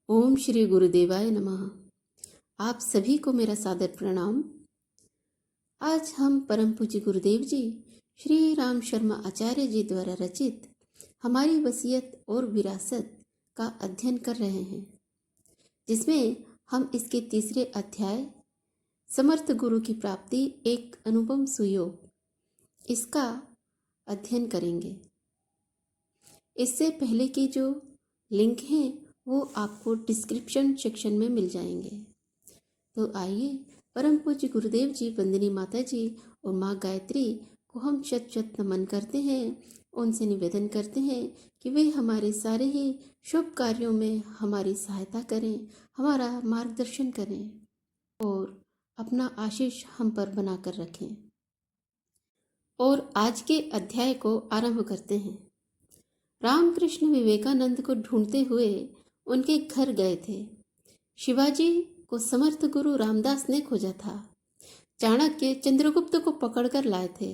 ओम श्री गुरुदेवाय नमः। आप सभी को मेरा सादर प्रणाम। आज हम परम पूज्य गुरुदेव जी श्री राम शर्मा आचार्य जी द्वारा रचित हमारी वसीयत और विरासत का अध्ययन कर रहे हैं, जिसमें हम इसके तीसरे अध्याय समर्थ गुरु की प्राप्ति एक अनुपम सुयोग इसका अध्ययन करेंगे। इससे पहले की जो लिंक हैं वो आपको डिस्क्रिप्शन सेक्शन में मिल जाएंगे। तो आइए परम पूज्य गुरुदेव जी, वंदनी माता जी और माँ गायत्री को हम शत शत नमन करते हैं। उनसे निवेदन करते हैं कि वे हमारे सारे ही शुभ कार्यों में हमारी सहायता करें, हमारा मार्गदर्शन करें और अपना आशीष हम पर बनाकर रखें। और आज के अध्याय को आरंभ करते हैं। रामकृष्ण विवेकानंद को ढूंढते हुए उनके घर गए थे। शिवाजी को समर्थ गुरु रामदास ने खोजा था। चाणक्य चंद्रगुप्त को पकड़कर लाए थे।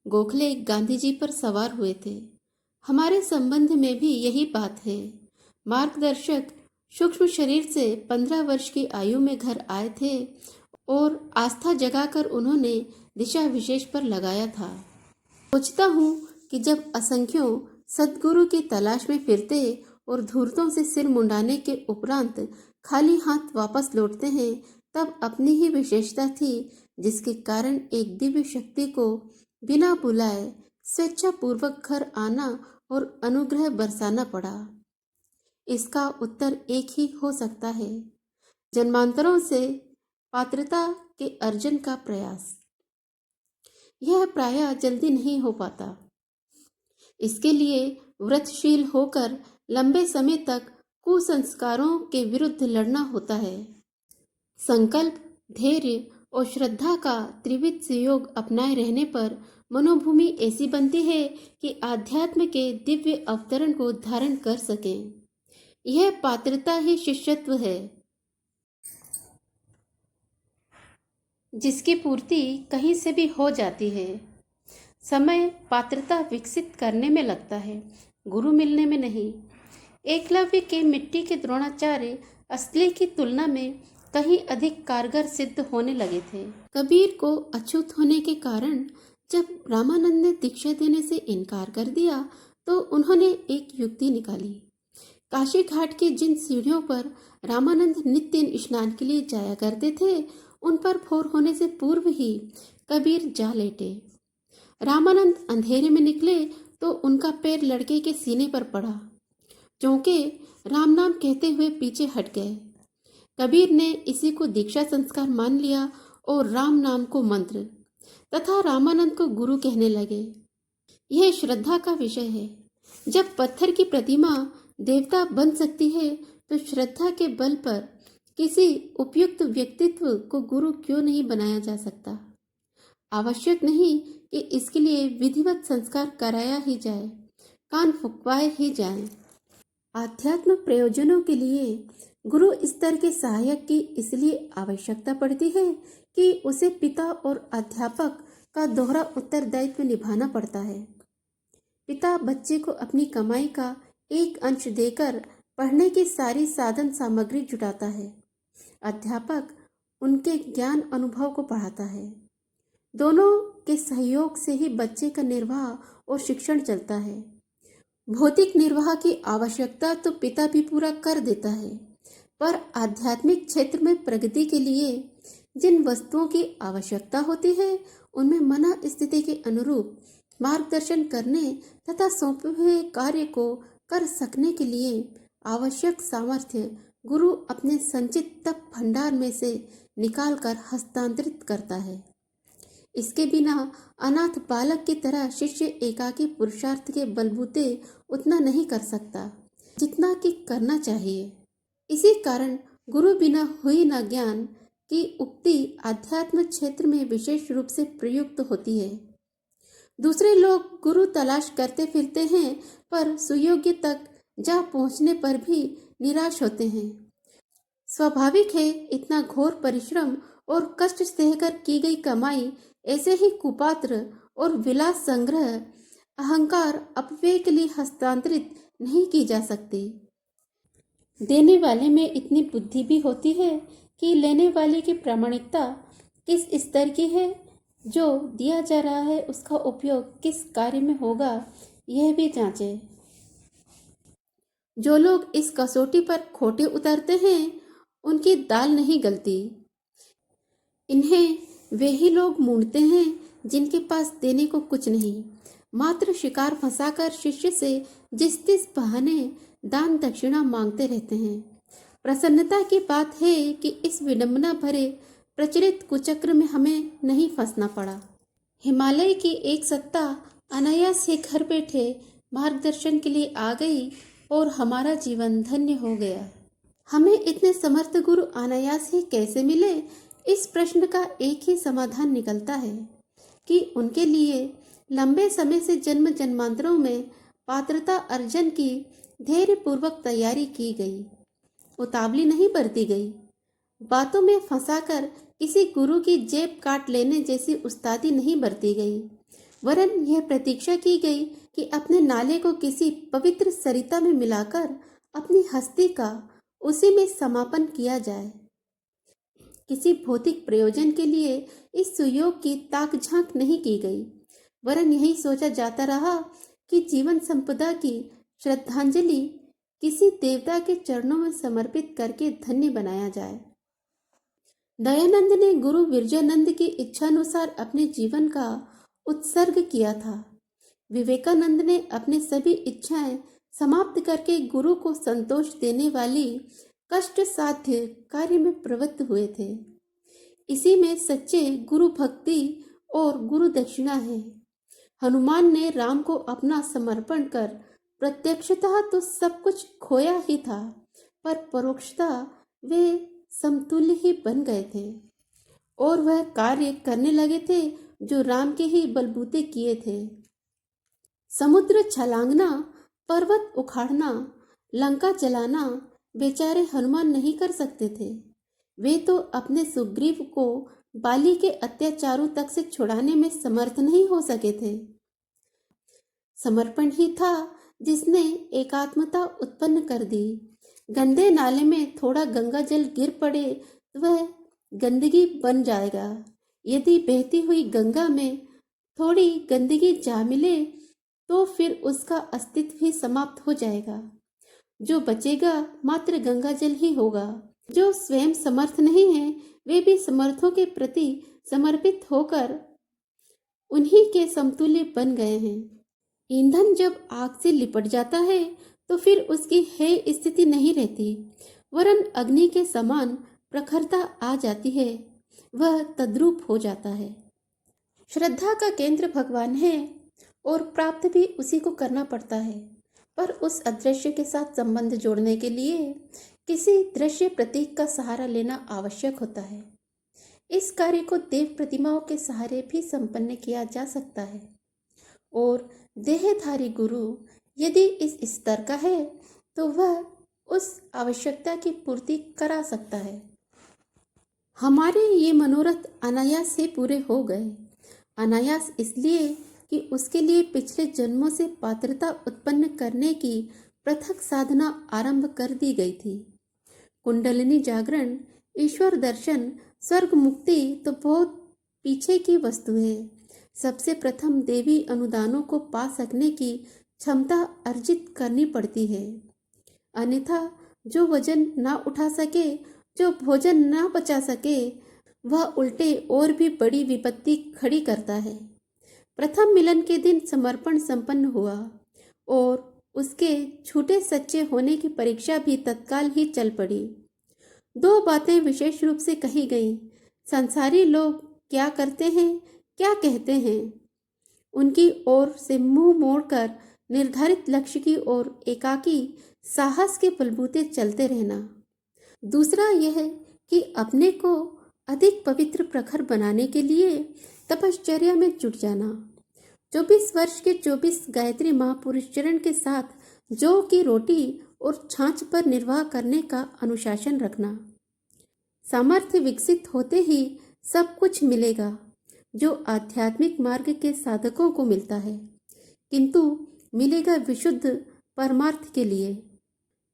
गोखले गांधी जी पर सवार हुए थे। हमारे संबंध में भी यही बात है। मार्गदर्शक सूक्ष्म शरीर से 15 वर्ष की आयु में घर आए थे और आस्था जगाकर उन्होंने दिशा विशेष पर लगाया था। सोचता हूँ कि जब असंख्यों सद्गुरु की तलाश में फिरते और धूर्तों से सिर मुंडाने के उपरांत खाली हाथ वापस लौटते हैं, तब अपनी ही विशेषता थी जिसके कारण एक दिव्य शक्ति को बिना बुलाए स्वेच्छापूर्वक घर आना और अनुग्रह बरसाना पड़ा। इसका उत्तर एक ही हो सकता है, जन्मांतरों से पात्रता के अर्जन का प्रयास। यह प्रायः जल्दी नहीं हो पाता। इसके लिए व्रतशील होकर लंबे समय तक कुसंस्कारों के विरुद्ध लड़ना होता है। संकल्प, धैर्य और श्रद्धा का त्रिविध संयोग अपनाए रहने पर मनोभूमि ऐसी बनती है कि आध्यात्म के दिव्य अवतरण को धारण कर सकें। यह पात्रता ही शिष्यत्व है, जिसकी पूर्ति कहीं से भी हो जाती है। समय पात्रता विकसित करने में लगता है, गुरु मिलने में नहीं। एकलव्य के मिट्टी के द्रोणाचार्य असली की तुलना में कहीं अधिक कारगर सिद्ध होने लगे थे। कबीर को अछूत होने के कारण जब रामानंद ने दीक्षा देने से इनकार कर दिया तो उन्होंने एक युक्ति निकाली। काशी घाट की जिन सीढ़ियों पर रामानंद नित्य स्नान के लिए जाया करते थे, उन पर भोर होने से पूर्व ही कबीर जा लेटे। रामानंद अंधेरे में निकले तो उनका पैर लड़के के सीने पर पड़ा। चौंके राम नाम कहते हुए पीछे हट गए। कबीर ने इसी को दीक्षा संस्कार मान लिया और राम नाम को मंत्र तथा रामानंद को गुरु कहने लगे। यह श्रद्धा का विषय है। जब पत्थर की प्रतिमा देवता बन सकती है तो श्रद्धा के बल पर किसी उपयुक्त व्यक्तित्व को गुरु क्यों नहीं बनाया जा सकता। आवश्यक नहीं कि इसके लिए विधिवत संस्कार कराया ही जाए, कान फुकवाए ही जाए। आध्यात्म प्रयोजनों के लिए गुरु स्तर के सहायक की इसलिए आवश्यकता पड़ती है कि उसे पिता और अध्यापक का दोहरा उत्तरदायित्व निभाना पड़ता है। पिता बच्चे को अपनी कमाई का एक अंश देकर पढ़ने की सारी साधन सामग्री जुटाता है। अध्यापक उनके ज्ञान अनुभव को पढ़ाता है। दोनों के सहयोग से ही बच्चे का निर्वाह और शिक्षण चलता है। भौतिक निर्वाह की आवश्यकता तो पिता भी पूरा कर देता है, पर आध्यात्मिक क्षेत्र में प्रगति के लिए जिन वस्तुओं की आवश्यकता होती है उनमें मना स्थिति के अनुरूप मार्गदर्शन करने तथा सौंपे हुए कार्य को कर सकने के लिए आवश्यक सामर्थ्य गुरु अपने संचित तप भंडार में से निकालकर हस्तांतरित करता है। इसके बिना अनाथ बालक की तरह शिष्य एकाकी पुरुषार्थ के बलबूते उतना नहीं कर सकता जितना कि करना चाहिए। इसी कारण गुरु बिना हुई न ज्ञान की उक्ति आध्यात्म क्षेत्र में विशेष रूप से प्रयुक्त होती है। दूसरे लोग गुरु तलाश करते फिरते हैं, पर सुयोग्य तक जा पहुंचने पर भी निराश होते हैं। स्वाभाविक है, इतना घोर परिश्रम और कष्ट सहकर की गई कमाई ऐसे ही कुपात्र और विलास संग्रह अहंकार अपव्यय के लिए हस्तांतरित नहीं की जा सकती। देने वाले में इतनी बुद्धि भी होती है कि लेने वाले की प्रामाणिकता किस स्तर की है, जो दिया जा रहा है उसका उपयोग किस कार्य में होगा, यह भी जांचे। जो लोग इस कसौटी पर खोटे उतरते हैं उनकी दाल नहीं गलती। इन्हें वे ही लोग मूंढते हैं जिनके पास देने को कुछ नहीं, मात्र शिकार फंसाकर शिष्य से जिस तिस बहाने दान दक्षिणा मांगते रहते हैं। प्रसन्नता की बात है कि इस विडंबना भरे प्रचलित कुचक्र में हमें नहीं फंसना पड़ा। हिमालय की एक सत्ता अनायास ही घर बैठे मार्गदर्शन के लिए आ गई और हमारा जीवन धन्य हो गया। हमें इतने समर्थ गुरु अनायास ही कैसे मिले? इस प्रश्न का एक ही समाधान निकलता है कि उनके लिए लंबे समय से जन्म जन्मांतरों में पात्रता अर्जन की धैर्यपूर्वक तैयारी की गई, उतावली नहीं बरती गई। बातों में फंसाकर किसी गुरु की जेब काट लेने जैसी उस्तादी नहीं बरती गई, वरन यह प्रतीक्षा की गई कि अपने नाले को किसी पवित्र सरिता में मिलाकर अपनी हस्ती का उसी में समापन किया जाए। किसी भौतिक प्रयोजन के लिए इस सुयोग की ताक झांक नहीं की गई, वरन यही सोचा जाता रहा कि जीवन संपदा की श्रद्धांजलि किसी देवता के चरणों में समर्पित करके धन्य बनाया जाए। दयानंद ने गुरु विरजानंद की इच्छानुसार अपने जीवन का उत्सर्ग किया था। विवेकानंद ने अपने सभी इच्छाएं समाप्त करके गुरु को संतोष देने वाली कष्ट साध्य कार्य में प्रवृत्त हुए थे। इसी में सच्चे गुरु भक्ति और गुरु दक्षिणा है। हनुमान ने राम को अपना समर्पण कर प्रत्यक्षतः तो सब कुछ खोया ही था, पर परोक्षतः वे समतुल्य ही बन गए थे और वह कार्य करने लगे थे जो राम के ही बलबूते किए थे। समुद्र छलांगना, पर्वत उखाड़ना, लंका जलाना बेचारे हनुमान नहीं कर सकते थे। वे तो अपने सुग्रीव को बाली के अत्याचारों तक से छुड़ाने में समर्थ नहीं हो सके थे। समर्पण ही था जिसने एकात्मता उत्पन्न कर दी। गंदे नाले में थोड़ा गंगा जल गिर पड़े तो वह गंदगी बन जाएगा। यदि बहती हुई गंगा में थोड़ी गंदगी जा मिले तो फिर उसका अस्तित्व ही समाप्त हो जाएगा। जो बचेगा मात्र गंगा जल ही होगा। जो स्वयं समर्थ नहीं है वे भी समर्थों के प्रति समर्पित होकर उन्हीं के समतुल्य बन गए हैं। ईंधन जब आग से लिपट जाता है तो फिर उसकी है स्थिति नहीं रहती, वरन अग्नि के समान प्रखरता आ जाती है, वह तद्रूप हो जाता है। श्रद्धा का केंद्र भगवान है और प्राप्त भी उसी को करना पड़ता है, पर उस अदृश्य के साथ संबंध जोड़ने के लिए किसी दृश्य प्रतीक का सहारा लेना आवश्यक होता है। इस कार्य को देव प्रतिमाओं के सहारे भी संपन्न किया जा सकता है और देहधारी गुरु यदि इस स्तर का है तो वह उस आवश्यकता की पूर्ति करा सकता है। हमारे ये मनोरथ अनायास से पूरे हो गए। अनायास इसलिए कि उसके लिए पिछले जन्मों से पात्रता उत्पन्न करने की पृथक साधना आरंभ कर दी गई थी। कुंडलिनी जागरण, ईश्वर दर्शन, स्वर्ग मुक्ति तो बहुत पीछे की वस्तु है। सबसे प्रथम देवी अनुदानों को पा सकने की क्षमता अर्जित करनी पड़ती है, अन्यथा जो वजन ना उठा सके, जो भोजन ना पचा सके, वह उल्टे और भी बड़ी विपत्ति खड़ी करता है। प्रथम मिलन के दिन समर्पण संपन्न हुआ और उसके झूठे सच्चे होने की परीक्षा भी तत्काल ही चल पड़ी। दो बातें विशेष रूप से कही गई। संसारी लोग क्या करते हैं, क्या कहते हैं, उनकी ओर से मुंह मोड़कर निर्धारित लक्ष्य की ओर एकाकी साहस के बलबूते चलते रहना। दूसरा यह कि अपने को अधिक पवित्र प्रखर बनाने के लिए तपश्चर्या में जुट जाना। 24 वर्ष के 24 गायत्री महापुरुष चरण के साथ जौ की रोटी और छाछ पर निर्वाह करने का अनुशासन रखना। सामर्थ्य विकसित होते ही सब कुछ मिलेगा जो आध्यात्मिक मार्ग के साधकों को मिलता है, किंतु मिलेगा विशुद्ध परमार्थ के लिए।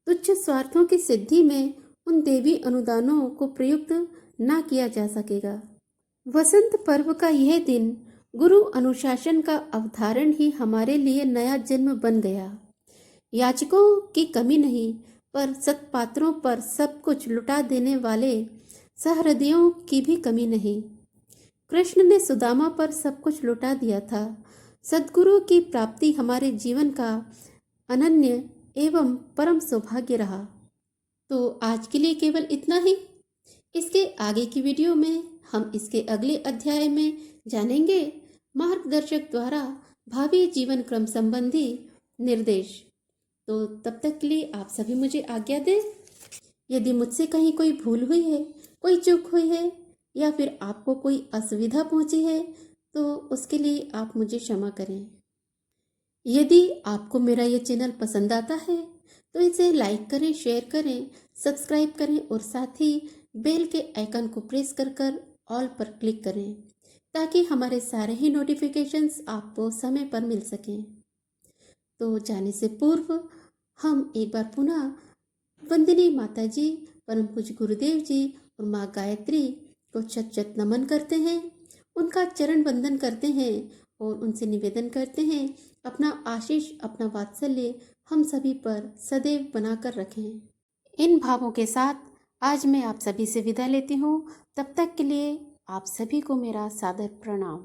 तुच्छ स्वार्थों की सिद्धि में उन देवी अनुदानों को प्रयुक्त न किया जा सकेगा। वसंत पर्व का यह दिन गुरु अनुशासन का अवधारण ही हमारे लिए नया जन्म बन गया। याचकों की कमी नहीं, पर सत्पात्रों पर सब कुछ लुटा देने वाले सहृदयों की भी कमी नहीं। कृष्ण ने सुदामा पर सब कुछ लुटा दिया था। सद्गुरु की प्राप्ति हमारे जीवन का अनन्य एवं परम सौभाग्य रहा। तो आज के लिए केवल इतना ही। इसके आगे की वीडियो में हम इसके अगले अध्याय में जानेंगे मार्गदर्शक द्वारा भावी जीवन क्रम संबंधी निर्देश। तो तब तक के लिए आप सभी मुझे आज्ञा दें। यदि मुझसे कहीं कोई भूल हुई है, कोई चूक हुई है या फिर आपको कोई असुविधा पहुंची है तो उसके लिए आप मुझे क्षमा करें। यदि आपको मेरा ये चैनल पसंद आता है तो इसे लाइक करें, शेयर करें, सब्सक्राइब करें और साथ ही बेल के आइकन को प्रेस कर ऑल पर क्लिक करें ताकि हमारे सारे ही नोटिफिकेशंस आपको समय पर मिल सकें। तो जाने से पूर्व हम एक बार पुनः वंदनीय माता जी, परम पूज्य गुरुदेव जी और माँ गायत्री को शत नमन करते हैं, उनका चरण वंदन करते हैं और उनसे निवेदन करते हैं अपना आशीष, अपना वात्सल्य हम सभी पर सदैव बनाकर रखें। इन भावों के साथ आज मैं आप सभी से विदा लेती हूँ। तब तक के लिए आप सभी को मेरा सादर प्रणाम।